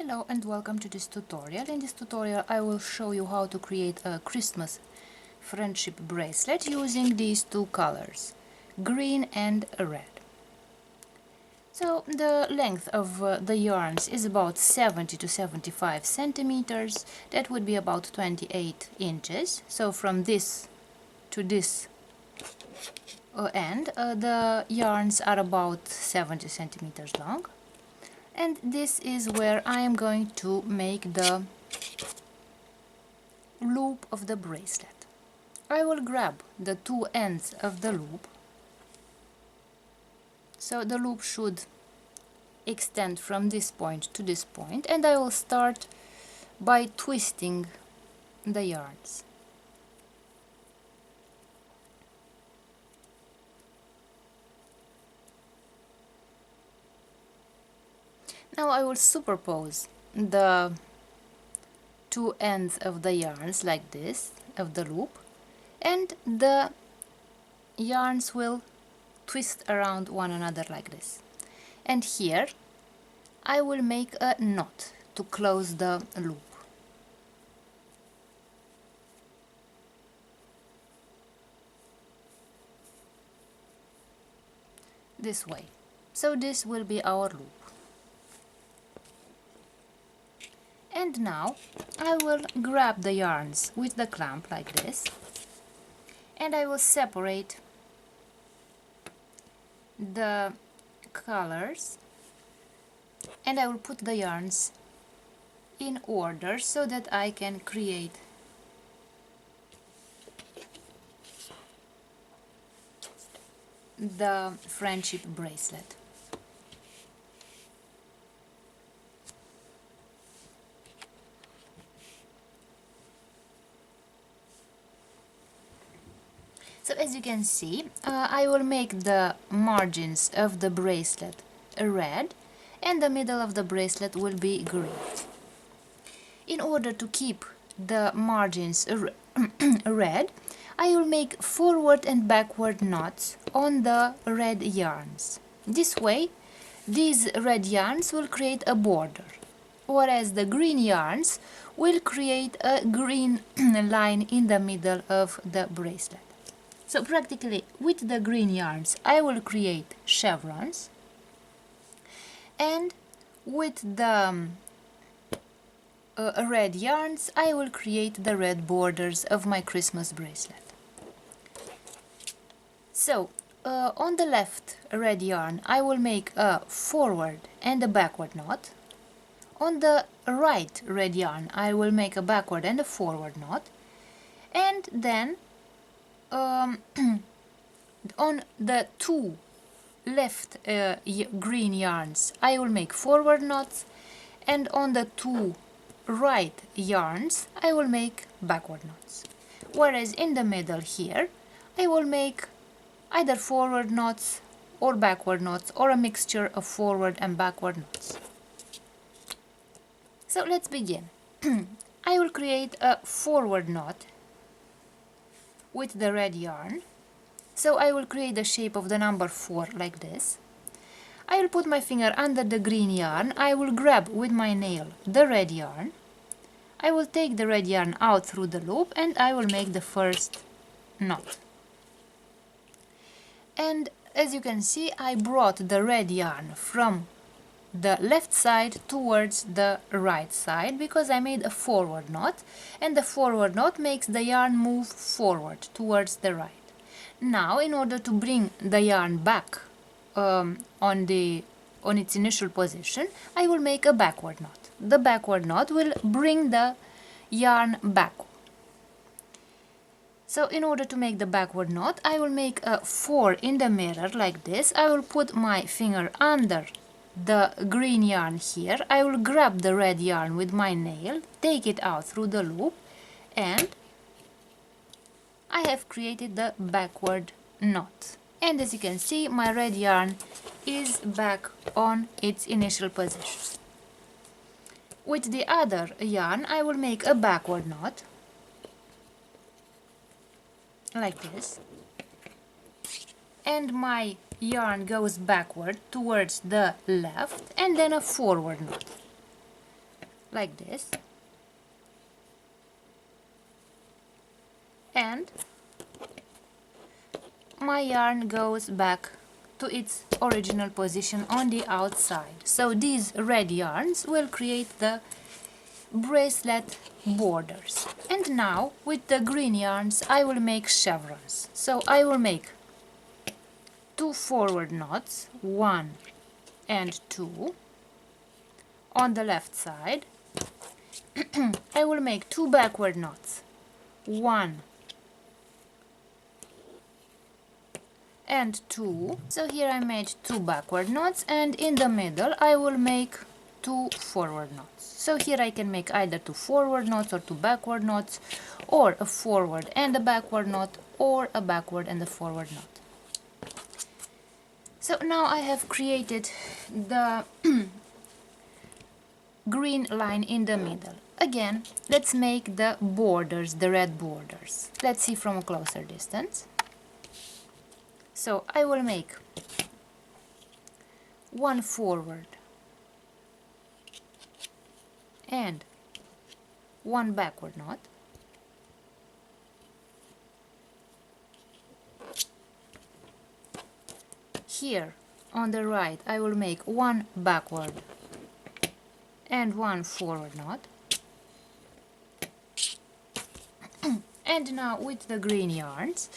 Hello and welcome to this tutorial. In this tutorial I will show you how to create a Christmas friendship bracelet using these two colors, green and red. So the length of the yarns is about 70 to 75 centimeters. That would be about 28 inches. So from this to this end the yarns are about 70 centimeters long. And this is where I am going to make the loop of the bracelet. I will grab the two ends of the loop, so the loop should extend from this point to this point, and I will start by twisting the yarns. Now I will superpose the two ends of the yarns like this, of the loop, and the yarns will twist around one another like this. And here I will make a knot to close the loop. This way. So this will be our loop. And now I will grab the yarns with the clamp like this, and I will separate the colors, and I will put the yarns in order so that I can create the friendship bracelet. So as you can see, I will make the margins of the bracelet red and the middle of the bracelet will be green. In order to keep the margins red, I will make forward and backward knots on the red yarns. This way, these red yarns will create a border, whereas the green yarns will create a green line in the middle of the bracelet. So practically with the green yarns I will create chevrons, and with the red yarns I will create the red borders of my Christmas bracelet. So on the left red yarn I will make a forward and a backward knot. On the right red yarn I will make a backward and a forward knot, and then on the two left green yarns I will make forward knots, and on the two right yarns I will make backward knots, whereas in the middle here I will make either forward knots or backward knots, or a mixture of forward and backward knots. So let's begin. I will create a forward knot with the red yarn. So I will create the shape of the number 4 like this. I will put my finger under the green yarn. I will grab with my nail the red yarn. I will take the red yarn out through the loop, and I will make the first knot. And as you can see, I brought the red yarn from the left side towards the right side because I made a forward knot, and the forward knot makes the yarn move forward towards the right. Now, in order to bring the yarn back on its initial position, I will make a backward knot. The backward knot will bring the yarn back. So in order to make the backward knot, I will make a 4 in the mirror like this. I will put my finger under the green yarn here. I will grab the red yarn with my nail, take it out through the loop, and I have created the backward knot. And as you can see, my red yarn is back on its initial position. With the other yarn I will make a backward knot like this, and my yarn goes backward towards the left, and then a forward knot. like this, and my yarn goes back to its original position on the outside. So these red yarns will create the bracelet borders. And now with the green yarns I will make chevrons. So I will make 2 forward knots, 1 and 2 on the left side. I will make 2 backward knots, 1 and 2. So here I made 2 backward knots, and in the middle I will make 2 forward knots. So here I can make either 2 forward knots or 2 backward knots, or a forward and a backward knot, or a backward and a forward knot. So now I have created the green line in the middle. Again, let's make the borders, the red borders. Let's see from a closer distance. So I will make 1 forward and 1 backward knot, here on the right I will make 1 backward and 1 forward knot, and now with the green yarns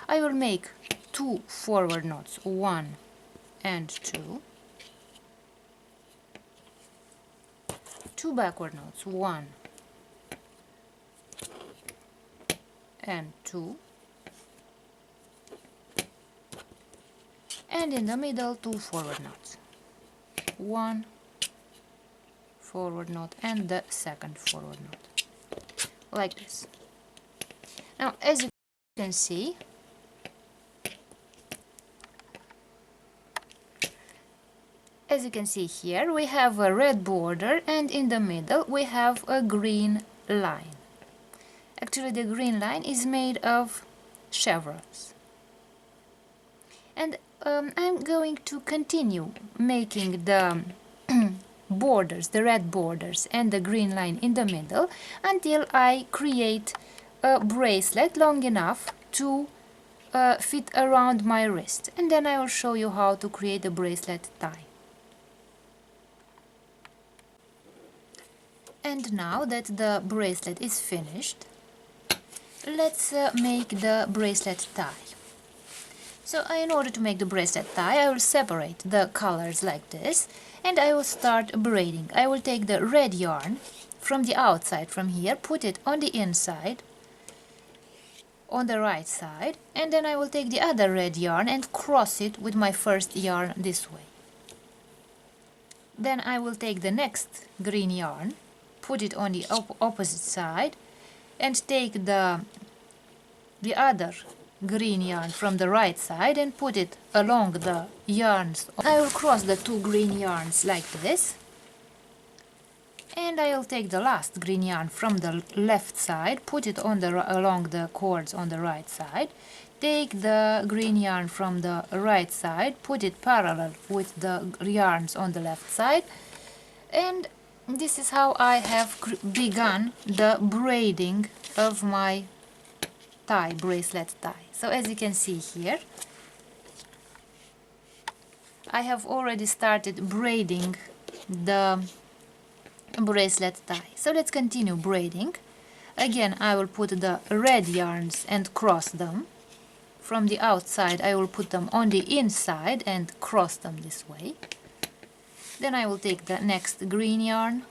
I will make 2 forward knots, 1 and 2, 2 backward knots, 1 and 2, and in the middle 2 forward knots, 1 forward knot and the second forward knot, like this. Now as you can see, here we have a red border, and in the middle we have a green line. Actually the green line is made of chevrons. And I'm going to continue making the borders, the red borders and the green line in the middle, until I create a bracelet long enough to fit around my wrist, and then I will show you how to create a bracelet tie. And now that the bracelet is finished, let's make the bracelet tie. So in order to make the bracelet tie, I will separate the colors like this, and I will start braiding. I will take the red yarn from the outside, from here, put it on the inside, on the right side, and then I will take the other red yarn and cross it with my first yarn this way. Then I will take the next green yarn, put it on the opposite side, and take the other green yarn from the right side and put it along the yarns. I will cross the 2 green yarns like this, and I will take the last green yarn from the left side, put it on along the cords on the right side, take the green yarn from the right side, put it parallel with the yarns on the left side, and this is how I have begun the braiding of my tie, bracelet tie. So as you can see here, I have already started braiding the bracelet tie. So let's continue braiding. Again, I will put the red yarns and cross them. From the outside I will put them on the inside and cross them this way. Then I will take the next green yarn,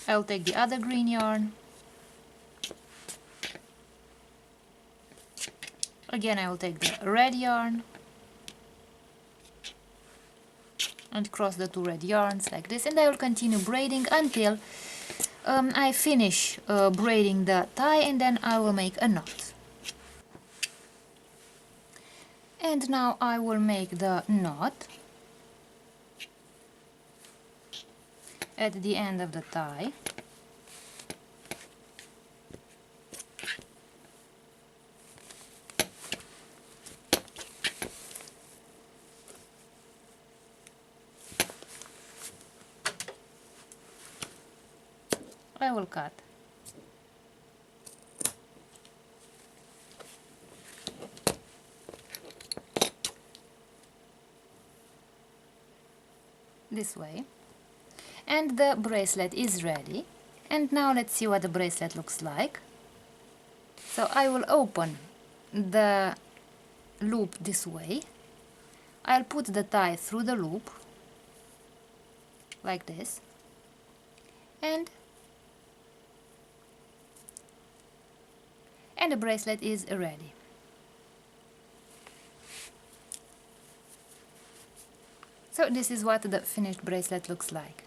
I'll take the other green yarn, again I will take the red yarn and cross the 2 red yarns like this, and I will continue braiding until I finish braiding the tie, and then I will make a knot. And now I will make the knot at the end of the tie. I will cut. This way. And the bracelet is ready. And now let's see what the bracelet looks like. So I will open the loop this way. I'll put the tie through the loop, like this, and the bracelet is ready. So this is what the finished bracelet looks like.